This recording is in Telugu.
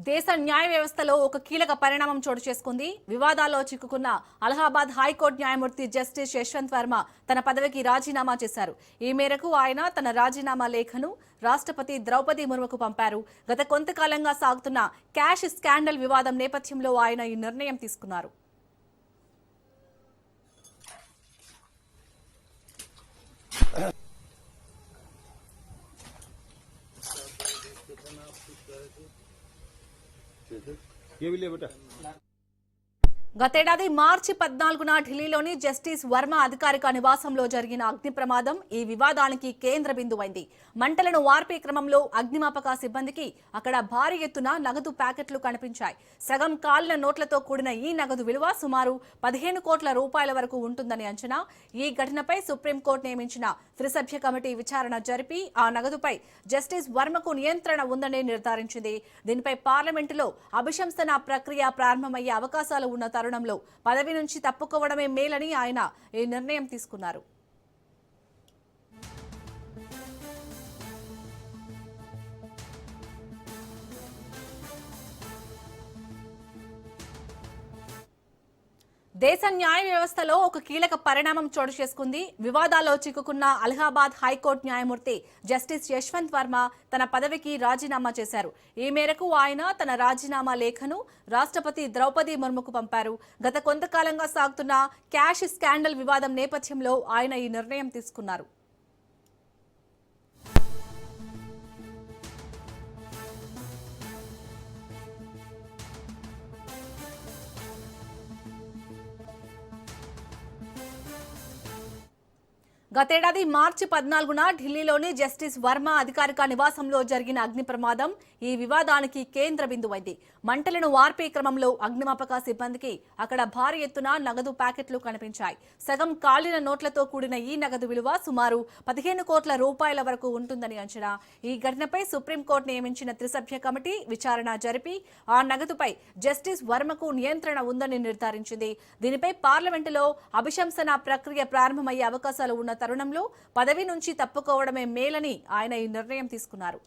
దేశ న్యాయ వ్యవస్థలో ఒక కీలక పరిణామం చోటు చేసుకుంది. వివాదాల్లో చిక్కుకున్న అలహాబాద్ హైకోర్టు న్యాయమూర్తి జస్టిస్ యశ్వంత్ వర్మ తన పదవికి రాజీనామా చేశారు. ఈ మేరకు ఆయన తన రాజీనామా లేఖను రాష్ట్రపతి ద్రౌపది ముర్ముకు పంపారు. గత కొంతకాలంగా సాగుతున్న క్యాష్ స్కాండల్ వివాదం నేపథ్యంలో ఆయన ఈ నిర్ణయం తీసుకున్నారు. గతేడాది మార్చి 14న ఢిల్లీలోని జస్టిస్ వర్మ అధికారిక నివాసంలో జరిగిన అగ్ని ప్రమాదం ఈ వివాదానికి కేంద్ర బిందువైంది. మంటలను వార్పే క్రమంలో అగ్నిమాపక సిబ్బందికి అక్కడ భారీ ఎత్తున నగదు ప్యాకెట్లు కనిపించాయి. సగం కాలిన నోట్లతో కూడిన ఈ నగదు విలువ సుమారు 15 కోట్ల రూపాయల వరకు ఉంటుందని అంచనా. ఈ ఘటనపై సుప్రీంకోర్టు నియమించిన త్రిసభ్య కమిటీ విచారణ జరిపి ఆ నగదుపై జస్టిస్ వర్మకు నియంత్రణ ఉందని నిర్ధారించింది. దీనిపై పార్లమెంటులో అభిశంసన ప్రక్రియ ప్రారంభమయ్యే అవకాశాలు ఉన్న తరుణంలో పదవి నుంచి తప్పుకోవడమే మేలని ఆయన ఈ నిర్ణయం తీసుకున్నారు. దేశ న్యాయ వ్యవస్థలో ఒక కీలక పరిణామం చోటు చేసుకుంది. వివాదాల్లో చిక్కుకున్న అలహాబాద్ హైకోర్టు న్యాయమూర్తి జస్టిస్ యశ్వంత్ వర్మ తన పదవికి రాజీనామా చేశారు. ఈ మేరకు ఆయన తన రాజీనామా లేఖను రాష్ట్రపతి ద్రౌపది ముర్ముకు పంపారు. గత కొంతకాలంగా సాగుతున్న క్యాష్ స్కాండల్ వివాదం నేపథ్యంలో ఆయన ఈ నిర్ణయం తీసుకున్నారు. గతేడాది మార్చి 14న ఢిల్లీలోని జస్టిస్ వర్మ అధికారిక నివాసంలో జరిగిన అగ్ని ప్రమాదం ఈ వివాదానికి కేంద్ర బిందువైంది. మంటలను వార్పే క్రమంలో అగ్నిమాపక సిబ్బందికి అక్కడ భారీ ఎత్తున నగదు ప్యాకెట్లు కనిపించాయి. సగం కాలిన నోట్లతో కూడిన ఈ నగదు విలువ సుమారు 15 కోట్ల రూపాయల వరకు ఉంటుందని అంచనా. ఈ ఘటనపై సుప్రీంకోర్టు నియమించిన త్రిసభ్య కమిటీ విచారణ జరిపి ఆ నగదుపై జస్టిస్ వర్మకు నియంత్రణ ఉందని నిర్ధారించింది. దీనిపై పార్లమెంటులో అభిశంసన ప్రక్రియ ప్రారంభమయ్యే అవకాశాలు ఉన్న తరుణంలో పదవి నుంచి తప్పుకోవడమే మేలని ఆయన ఈ నిర్ణయం తీసుకున్నారు.